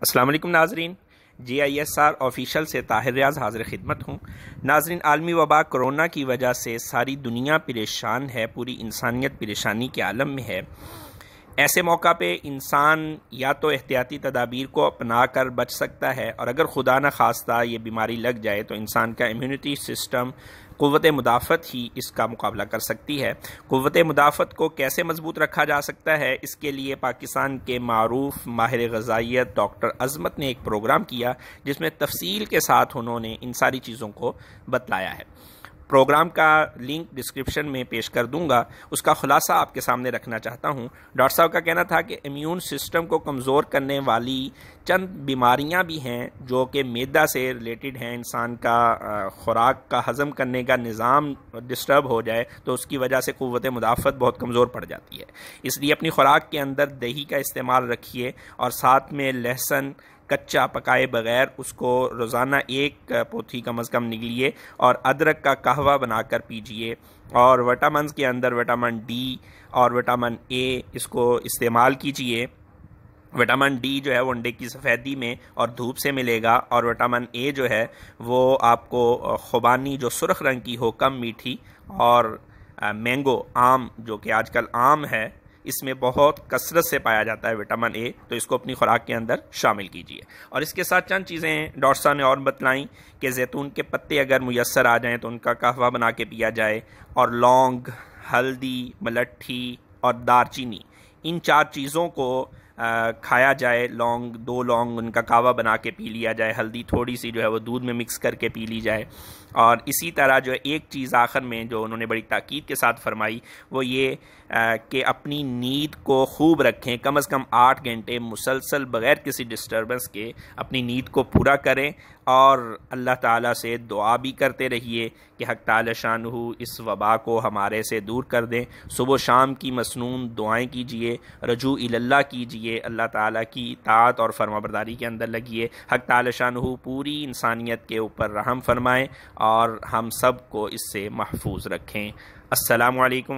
السلام علیکم ناظرین، GISR آفیشل سے طاہر ریاض حاضر خدمت ہوں۔ ناظرین، عالمی وبا کرونا کی وجہ سے ساری دنیا پریشان ہے، پوری انسانیت پریشانی کے عالم میں ہے۔ ایسے موقع پہ انسان یا تو احتیاطی تدابیر کو اپنا کر بچ سکتا ہے، اور اگر خدا نہ خواستہ یہ بیماری لگ جائے تو انسان کا امیونٹی سسٹم، قوت مدافعت ہی اس کا مقابلہ کر سکتی ہے۔ قوت مدافعت کو کیسے مضبوط رکھا جا سکتا ہے، اس کے لیے پاکستان کے معروف ماہر غذائیت ڈاکٹر عظمت نے ایک پروگرام کیا جس میں تفصیل کے ساتھ انہوں نے ان ساری چیزوں کو بتلایا ہے۔ پروگرام کا لنک ڈسکرپشن میں پیش کر دوں گا، اس کا خلاصہ آپ کے سامنے رکھنا چاہتا ہوں۔ ڈاکٹر صاحب کا کہنا تھا کہ امیون سسٹم کو کمزور کرنے والی چند بیماریاں بھی ہیں جو کہ معدہ سے ریلیٹڈ ہیں۔ انسان کا خوراک کا ہضم کرنے کا نظام ڈسٹرب ہو جائے تو اس کی وجہ سے قوت مدافعت بہت کمزور پڑ جاتی ہے، اس لیے اپنی خوراک کے اندر دہی کا استعمال رکھیے، اور ساتھ میں لہسن کچا پکائے بغیر اس کو روزانہ ایک پوتھی کم از کم نگلیے، اور ادرک کا قہوہ بنا کر پیجیے، اور وٹامنز کے اندر وٹامن ڈی اور وٹامن اے اس کو استعمال کیجیے۔ وٹامن ڈی جو ہے وہ انڈے کی سفیدی میں اور دھوپ سے ملے گا، اور وٹامن اے جو ہے وہ آپ کو خوبانی جو سرخ رنگ کی ہو، کم میٹھی، اور مینگو آم جو کہ آج کل عام ہے، اس میں بہت کثرت سے پایا جاتا ہے وٹامن اے، تو اس کو اپنی خوراک کے اندر شامل کیجیے۔ اور اس کے ساتھ چند چیزیں ڈاکٹر صاحب نے اور بتلائیں کہ زیتون کے پتے اگر میسر آ جائیں تو ان کا قہوہ بنا کے پیا جائے، اور لونگ، ہلدی، ملٹھی اور دار چینی، ان چار چیزوں کو کھایا جائے۔ لونگ، 2 لونگ ان کا قہوہ بنا کے پی لیا جائے، ہلدی تھوڑی سی جو ہے وہ دودھ میں مکس کر کے پی لی جائے، اور اسی طرح جو ہے ایک چیز آخر میں جو انہوں نے بڑی تاکید کے ساتھ فرمائی وہ یہ کہ اپنی نیند کو خوب رکھیں، کم از کم 8 گھنٹے مسلسل بغیر کسی ڈسٹربنس کے اپنی نیند کو پورا کریں، اور اللہ تعالیٰ سے دعا بھی کرتے رہیے کہ حق تعالی شانہ اس وبا کو ہمارے سے دور کر دیں۔ صبح و شام کی مسنون دعائیں کیجئے، رجوع اللہ کیجئے، اللہ تعالیٰ کی اطاعت اور فرمانبرداری کے اندر لگیے۔ حق تعالی شانہ پوری انسانیت کے اوپر رحم فرمائیں اور ہم سب کو اس سے محفوظ رکھیں۔ السلام علیکم۔